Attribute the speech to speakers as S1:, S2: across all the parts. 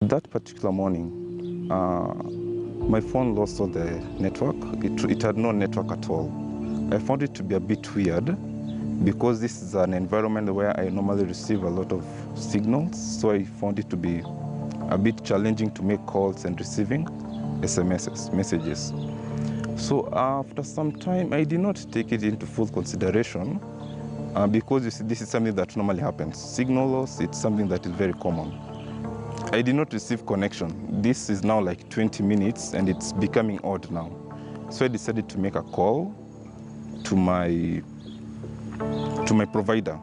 S1: That particular morning, my phone lost all the network. It had no network at all. I found it to be a bit weird because this is an environment where I normally receive a lot of signals, so I found it to be a bit challenging to make calls and receiving messages. So after some time, I did not take it into full consideration because you see, this is something that normally happens. Signal loss, it's something that is very common. I did not receive connection. This is now like 20 minutes and it's becoming odd now. So I decided to make a call to my provider.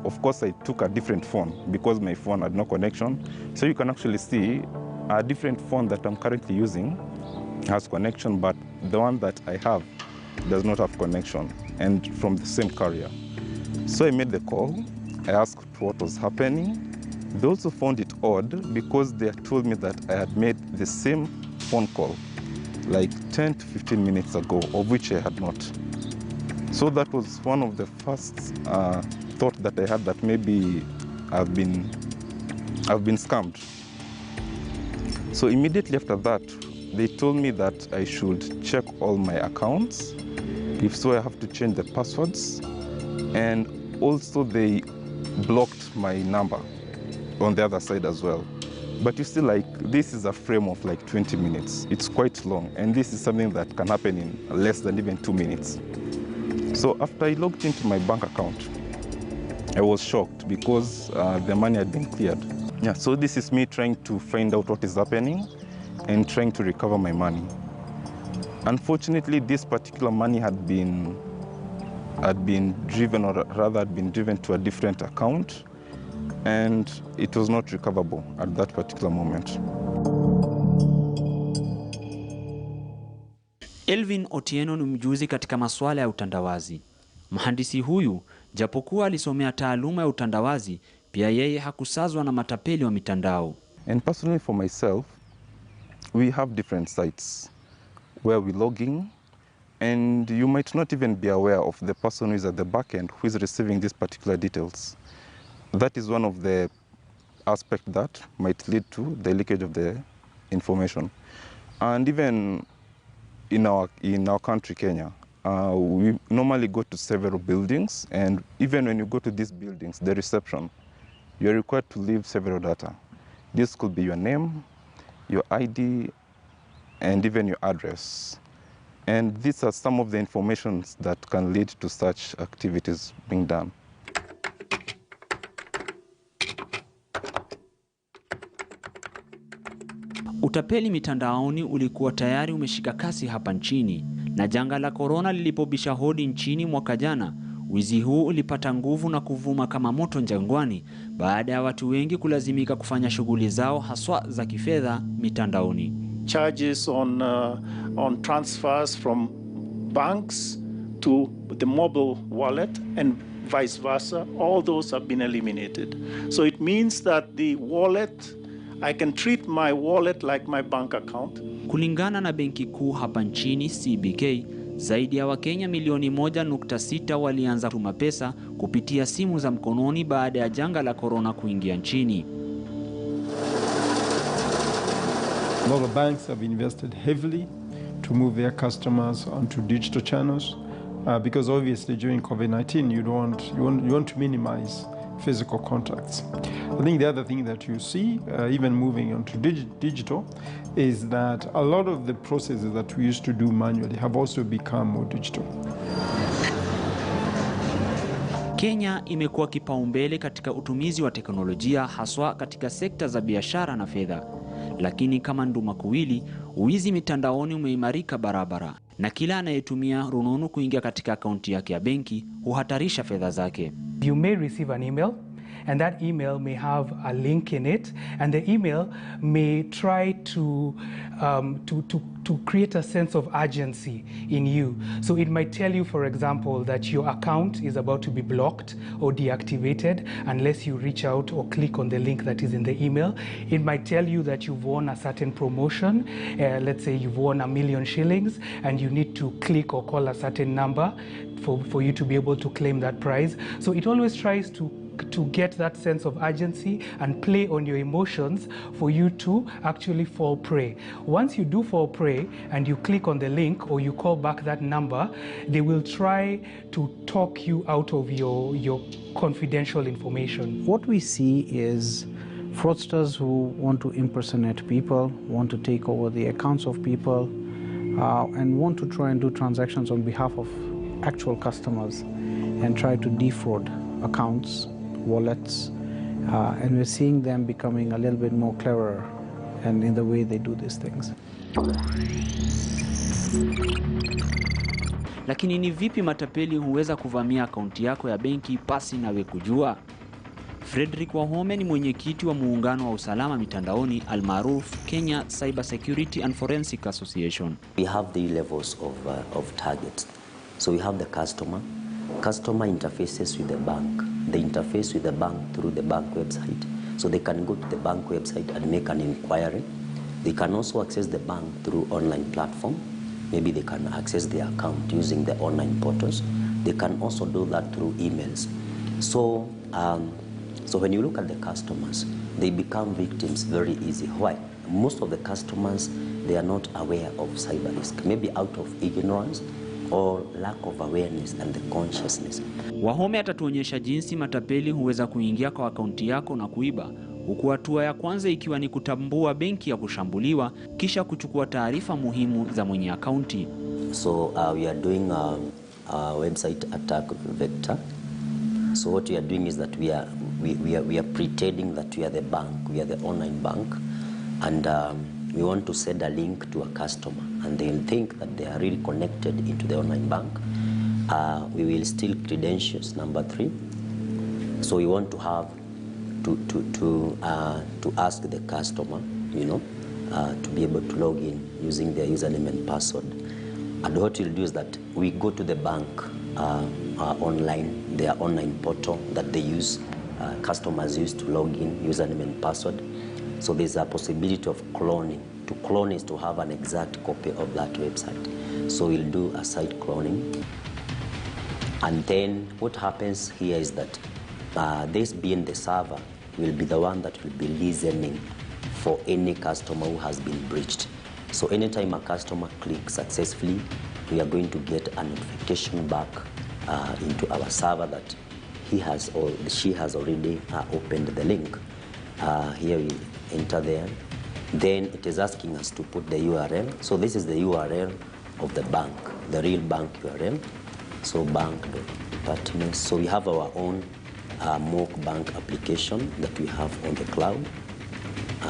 S1: Of course, I took a different phone because my phone had no connection. So you can actually see a different phone that I'm currently using has connection, but the one that I have does not have connection, and from the same carrier. So I made the call. I asked what was happening. They also found it odd because they told me that I had made the same phone call like 10 to 15 minutes ago, of which I had not. So that was one of the first thought that I had, that maybe I've been scammed. So immediately after that, they told me that I should check all my accounts. If so, I have to change the passwords. And also they blocked my number on the other side as well. But you see, like, this is a frame of like 20 minutes. It's quite long, and this is something that can happen in less than even 2 minutes. So after I logged into my bank account, I was shocked because the money had been cleared. Yeah, so this is me trying to find out what is happening and trying to recover my money. Unfortunately, this particular money had been driven, or rather had been driven to a different account, and it was not recoverable at that particular moment.
S2: Elvin Otieno ni mjuzi katika masuala ya utandawazi. Mhandisi huyu, japokuwa alisomea taaluma ya utandawazi, pia yeye hakusazwa na matapeli wa mitandao.
S1: And personally for myself, we have different sites where we log in, and you might not even be aware of the person who is at the back end who is receiving these particular details. That is one of the aspects that might lead to the leakage of the information. And even in our country, Kenya, we normally go to several buildings, and even when you go to these buildings, the reception, you're required to leave several data. This could be your name, your ID, and even your address. And these are some of the informations that can lead to such activities being done.
S2: Utapeli mitandaoni ulikuwa tayari umeshika kasi hapa nchini, na janga la korona lilipobisha hodi nchini mwaka jana, wizi huu ulipata nguvu na kuvuma kama moto jangwani baada ya watu wengi kulazimika kufanya shughuli zao haswa za kifedha mitandaoni.
S3: Charges on transfers from banks to the mobile wallet and vice versa, all those have been eliminated. So it means that the wallet, I can treat my wallet like my bank account.
S2: Kulingana na benki kuu hapa nchini CBK, zaidi ya Wakenya milioni 1.6 walianza kutuma pesa kupitia simu za mkononi baada ya janga la korona kuingia nchini.
S4: A lot of banks have invested heavily to move their customers onto digital channels because obviously during COVID-19 you want to minimize physical contacts. I think the other thing that you see, even moving on to digital, is that a lot of the processes that we used to do manually have also become more digital.
S2: Kenya imekuwa kipaumbele katika utumizi wa teknolojia haswa katika sekta za biashara na fedha. Lakini kama nduma kuwili, uwizi mitandaoni umeimarika barabara, na kila anayetumia rununu kuingia katika akaunti yake ya benki huhatarisha fedha zake.
S5: You may receive an email, and that email may have a link in it, and the email may try to create a sense of urgency in you. So it might tell you, for example, that your account is about to be blocked or deactivated unless you reach out or click on the link that is in the email. It might tell you that you've won a certain promotion. Let's say you've won 1 million shillings and you need to click or call a certain number for you to be able to claim that prize. So it always tries to to get that sense of urgency and play on your emotions for you to actually fall prey. Once you do fall prey and you click on the link or you call back that number, they will try to talk you out of your confidential information.
S6: What we see is fraudsters who want to impersonate people, want to take over the accounts of people, and want to try and do transactions on behalf of actual customers and try to defraud accounts, wallets, and we're seeing them becoming a little bit more cleverer and in the way they do these things.
S2: Lakini ni vipi matapeli huweza kuvamia akaunti yako ya benki pasi nawe kujua? Frederick Wahome ni mwenyekiti wa muungano wa usalama mitandaoni almaruf Kenya Cyber Security and Forensic Association.
S7: We have the levels of targets. So we have the customer interfaces with the bank. They interface with the bank through the bank website. So they can go to the bank website and make an inquiry. They can also access the bank through online platform. Maybe they can access their account using the online portals. They can also do that through emails. So, so when you look at the customers, they become victims very easy. Why? Most of the customers, they are not aware of cyber risk, maybe out of ignorance or lack of awareness and the consciousness.
S2: Wahome atatuonyesha jinsi matapeli huweza kuingia kwa akaunti yako na kuiba, huku hatua ya kwanza ikiwa ni kutambua benki ya kushambuliwa kisha kuchukua taarifa muhimu za mwenye akaunti.
S7: So we are doing a website attack vector. So what we are doing is that we are pretending that we are the bank, we are the online bank, and we want to send a link to a customer, and they'll think that they are really connected into the online bank. We will steal credentials, number 3. So we want to have to ask the customer, to be able to log in using their username and password. And what we'll do is that we go to the bank online, their online portal that they use, customers use to log in, username and password. So there's a possibility of cloning. To clone is to have an exact copy of that website. So we'll do a site cloning. And then what happens here is that this being the server will be the one that will be listening for any customer who has been breached. So anytime a customer clicks successfully, we are going to get a notification back into our server that he has or she has already opened the link. Here we enter there. Then it is asking us to put the URL. So this is the URL of the bank, the real bank URL. So bank.departments. So we have our own mock bank application that we have on the cloud,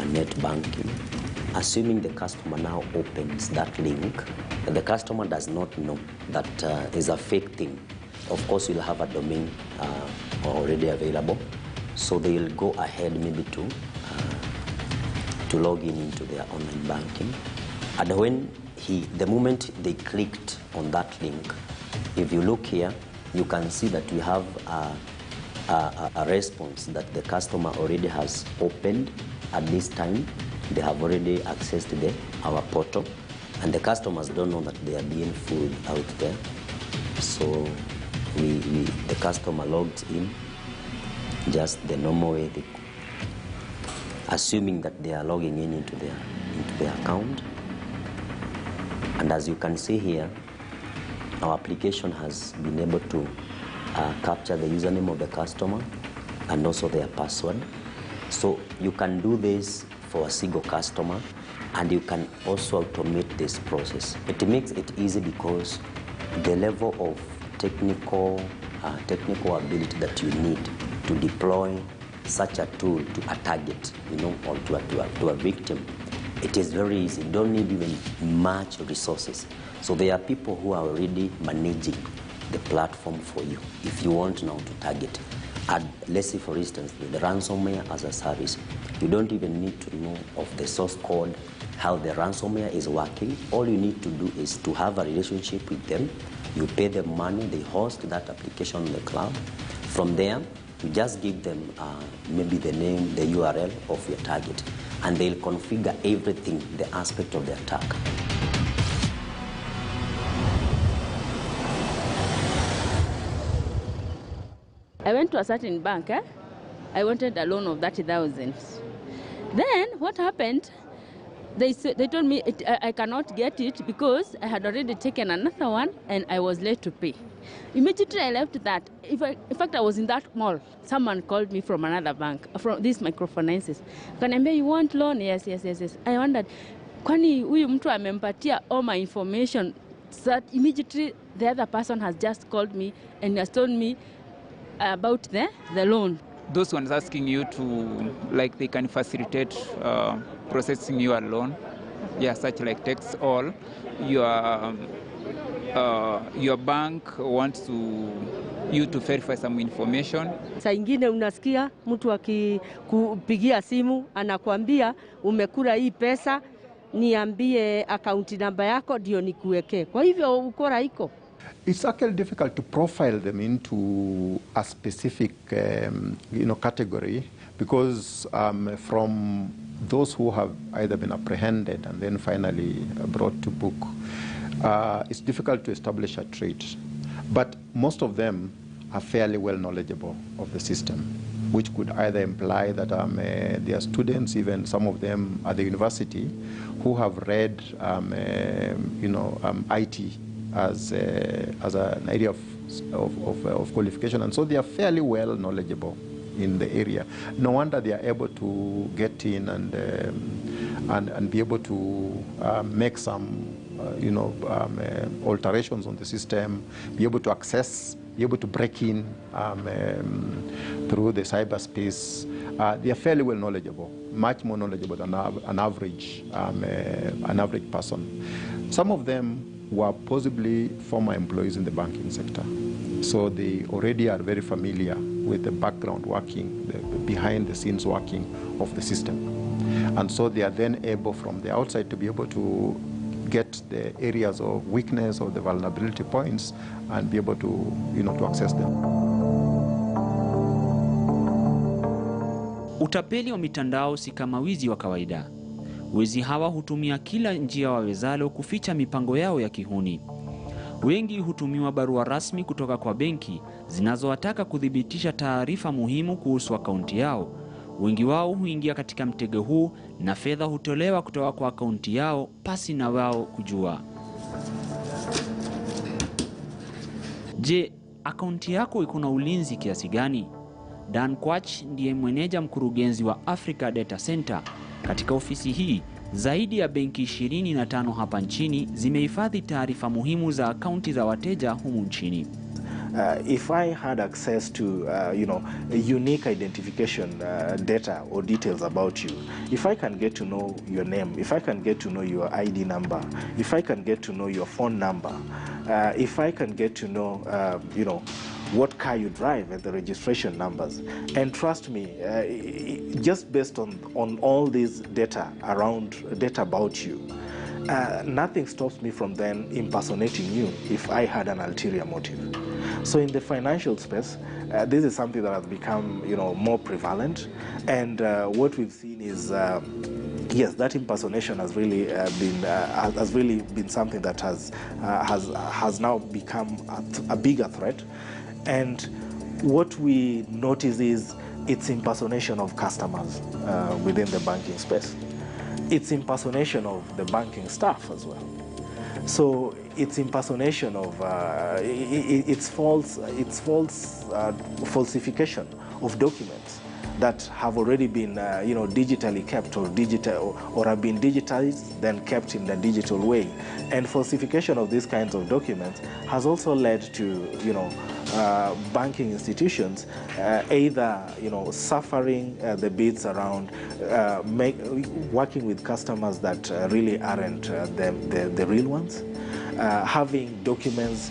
S7: net banking. Assuming the customer now opens that link, the customer does not know that is a fake thing. Of course, we'll have a domain already available. So they will go ahead maybe to log in into their online banking. And when the moment they clicked on that link, if you look here, you can see that we have a response that the customer already has opened at this time. They have already accessed our portal, and the customers don't know that they are being fooled out there. So the customer logged in just the normal way, assuming that they are logging in into their account. And as you can see here, our application has been able to capture the username of the customer and also their password. So you can do this for a single customer, and you can also automate this process. It makes it easy because the level of technical ability that you need to deploy such a tool to a target, or to a victim, it is very easy. You don't need even much resources. So there are people who are already managing the platform for you if you want now to target. And let's say, for instance, the ransomware as a service. You don't even need to know of the source code, how the ransomware is working. All you need to do is to have a relationship with them. You pay them money, they host that application on the cloud. From there, you just give them maybe the name, the URL of your target, and they'll configure everything, the aspect of the attack.
S8: I went to a certain bank. I wanted a loan of 30,000. Then what happened? They told me I cannot get it because I had already taken another one and I was late to pay. Immediately I left that. In fact, I was in that mall. Someone called me from another bank, from these microfinances. Kaniambia, you want loan? Yes. I wondered, kwani huyu mtu amempatia all my information? So that immediately the other person has just called me and has told me about the loan.
S9: Those ones asking you to, like, they can facilitate processing your loan, such like text all. Your bank wants you to verify some information.
S10: Saa ingine unasikia mtu akikupigia simu anakuambia umekula hii pesa, niambie account number yako ndio nikuwekee. Kwa hivyo ukora iko.
S11: It's actually difficult to profile them into a specific category because from those who have either been apprehended and then finally brought to book, it's difficult to establish a trait. But most of them are fairly well knowledgeable of the system, which could either imply that they are students, even some of them at the university, who have read IT as an area of qualification, and so they are fairly well knowledgeable in the area. No wonder they are able to get in and be able to make some alterations on the system, be able to access, be able to break in through the cyberspace. They are fairly well knowledgeable, much more knowledgeable than an average person. Some of them were possibly former employees in the banking sector. So they already are very familiar with the background working, the behind the scenes working of the system. And so they are then able from the outside to be able to get the areas of weakness or the vulnerability points and be able to, to access them.
S2: Utapeli wa mitandao si kama wizi wa kawaida. Wezi hawa hutumia kila njia wawezalo kuficha mipango yao ya kihuni. Wengi hutumiwa barua rasmi kutoka kwa benki zinazowataka kudhibitisha taarifa muhimu kuhusu akaunti yao. Wengi wao huingia katika mtego huu na fedha hutolewa kutoka kwa akaunti yao pasi na wao kujua. Je, akaunti yako iko na ulinzi kiasi gani? Dan Kwach ndiye mweneja mkurugenzi wa Africa Data Center. Katika ofisi hii, zaidi ya benki 25 hapa nchini zimehifadhi taarifa muhimu za akaunti za wateja humu nchini.
S12: If I had access to, unique identification data or details about you, if I can get to know your name, if I can get to know your ID number, if I can get to know your phone number, if I can get to know, what car you drive and the registration numbers, and trust me, just based on all this data about you, nothing stops me from then impersonating you if I had an ulterior motive. So in the financial space, this is something that has become, more prevalent, and what we've seen is, yes, that impersonation has really been something that has now become a bigger threat, and what we notice is it's impersonation of customers within the banking space. It's impersonation of the banking staff as well. So it's impersonation of it's falsification of documents that have already been digitally kept or have been digitized then kept in the digital way. And falsification of these kinds of documents has also led to banking institutions either suffering the bids around working with customers that really aren't the real ones, having documents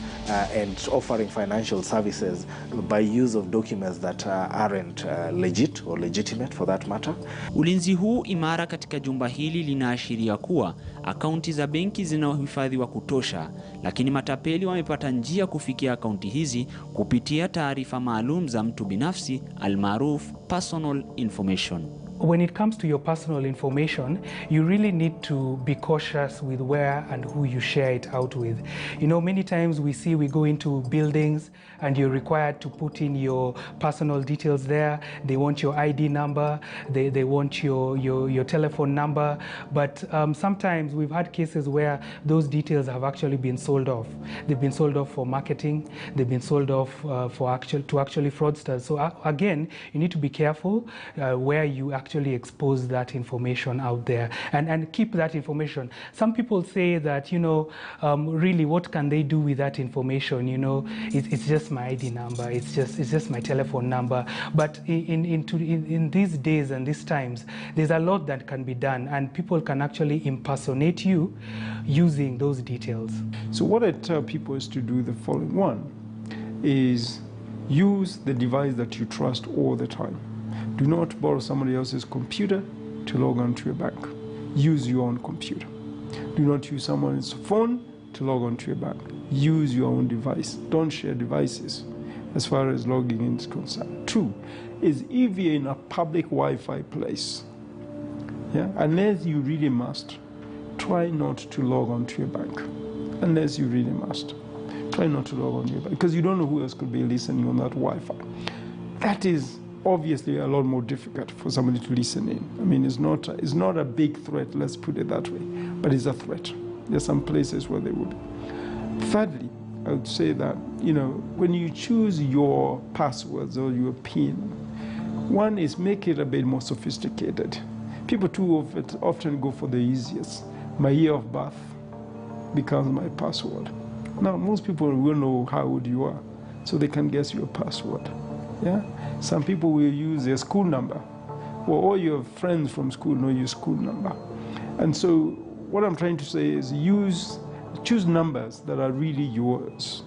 S12: and offering financial services by use of documents that aren't legit or legitimate for that matter.
S2: Ulinzi huu imara katika jumba hili linaashiria kuwa akaunti za benki zinahifadhiwa kutosha, lakini matapeli wamepata njia kufikia akaunti hizi kupitia taarifa maalum za mtu binafsi almaarufu personal information.
S5: when it comes to your personal information, you really need to be cautious with where and who you share it out with. You know, many times we go into buildings and you're required to put in your personal details there. They want your ID number, they want your telephone number, but sometimes we've had cases where those details have actually been sold off. They've been sold off for marketing, they've been sold off to actually fraudsters. So again, you need to be careful where you actually expose that information out there, and keep that information. Some people say that, you know, really, what can they do with that information? You know, it's just my ID number, it's just my telephone number. But in these days and these times, there's a lot that can be done, and people can actually impersonate you using those details.
S4: So what I tell people is to do the following. One is use the device that you trust all the time. Do not borrow somebody else's computer to log on to your bank. Use your own computer. Do not use someone's phone to log on to your bank. Use your own device. Don't share devices as far as logging in is concerned. Two is if you're in a public Wi-Fi place, unless you really must, try not to log on to your bank. Unless you really must. Try not to log on to your bank, because you don't know who else could be listening on that Wi-Fi. That is obviously a lot more difficult for somebody to listen in. I mean, it's not a big threat, let's put it that way, but it's a threat. There's some places where they would. Thirdly, I would say that, you know, when you choose your passwords or your PIN, one is make it a bit more sophisticated. People too often go for the easiest. My year of birth becomes my password. Now, most people will know how old you are, so they can guess your password. Yeah? Some people will use their school number. Well, all your friends from school know your school number. And so what I'm trying to say is choose numbers that are really yours.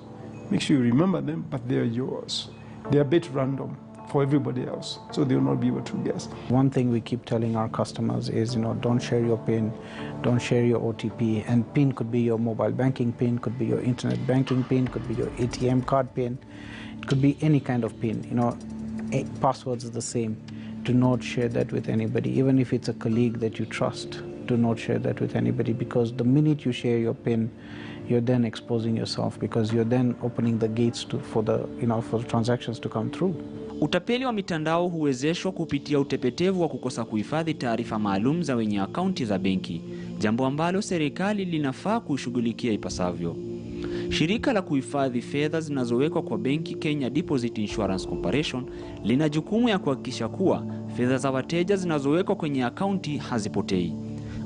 S4: Make sure you remember them, but they're yours. They're a bit random for everybody else, so they'll not be able to guess.
S6: One thing we keep telling our customers is, you know, don't share your PIN, don't share your OTP. And PIN could be your mobile banking PIN, could be your internet banking PIN, could be your ATM card PIN. It could be any kind of PIN. You know, passwords are the same. Do not share that with anybody, even if it's a colleague that you trust. Do not share that with anybody, because the minute you share your PIN, you're then exposing yourself, because you're then opening the gates for the transactions to come through.
S2: Utapeli wa mitandao huwezeshwa kupitia utepetevu wa kukosa kuhifadhi taarifa maalum za wenye akaunti za benki, jambo ambalo serikali linafaa kushughulikia ipasavyo. Shirika la kuhifadhi fedha zinazowekwa kwa benki, Kenya Deposit Insurance Corporation, lina jukumu ya kuhakikisha kuwa fedha za wateja zinazowekwa kwenye akaunti hazipotei.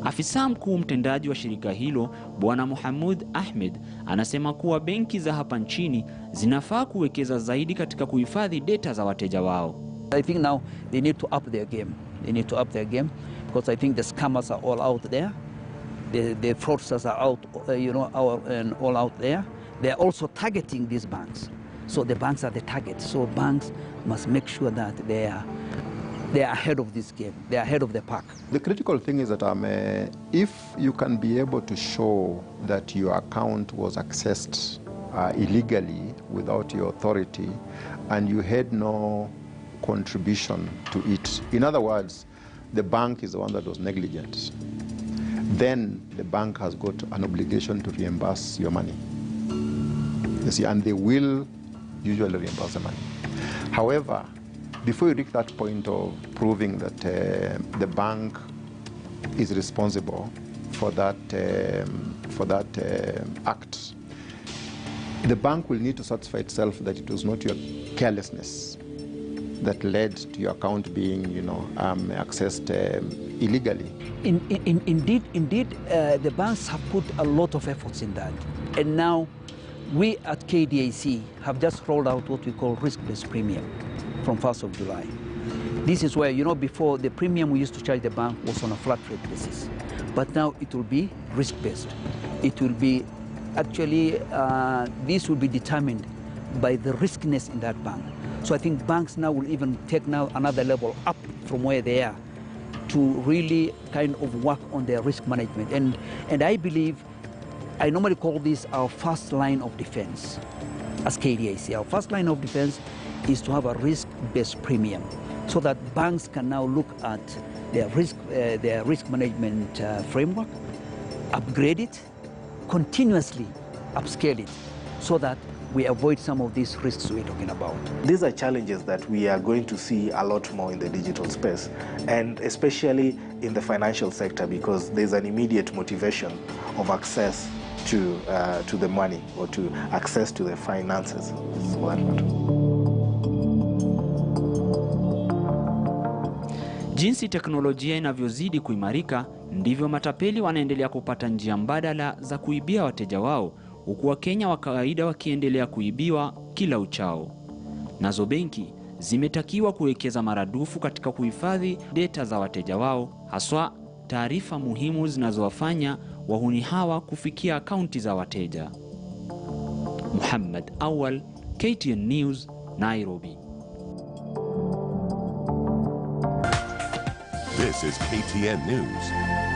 S2: Afisa mkuu mtendaji wa shirika hilo, Bwana Mohamud Ahmed, anasema kuwa benki za hapa nchini zinafaa kuwekeza zaidi katika kuhifadhi data za wateja wao.
S13: I think now they need to up their game. They need to up their game, because I think the scammers are all out there. The fraudsters are out, all out there. They are also targeting these banks. So the banks are the target. So banks must make sure that they are ahead of this game. They are ahead of the pack.
S11: The critical thing is that if you can be able to show that your account was accessed illegally without your authority, and you had no contribution to it. In other words, the bank is the one that was negligent. Then the bank has got an obligation to reimburse your money. You see, and they will usually reimburse the money. However, before you reach that point of proving that the bank is responsible for that act, the bank will need to satisfy itself that it was not your carelessness that led to your account being, accessed illegally.
S13: Indeed, the banks have put a lot of efforts in that. And now, we at KDAC have just rolled out what we call risk-based premium from 1st of July. This is where, before the premium we used to charge the bank was on a flat rate basis. But now it will be risk-based. It will be, actually, this will be determined by the riskiness in that bank. So I think banks now will even take now another level up from where they are to really kind of work on their risk management. And I believe, I normally call this our first line of defense as KDAC. Our first line of defense is to have a risk-based premium so that banks can now look at their risk management framework, upgrade it, continuously upscale it, so that we avoid some of these risks we're talking about.
S12: These are challenges that we are going to see a lot more in the digital space, and especially in the financial sector, because there's an immediate motivation of access to the money or to access to the finances. So
S2: Jinsi teknolojia inavyozidi kuimarika, ndivyo matapeli wanaendelea kupata njia mbadala za kuibia wateja wao, huku Wakenya wa kawaida wakiendelea kuibiwa kila uchao. Nazo benki zimetakiwa kuwekeza maradufu katika kuhifadhi data za wateja wao, haswa taarifa muhimu zinazowafanya wahuni hawa kufikia akaunti za wateja. Muhammad Awal, KTN News, Nairobi.
S14: This is KTN News.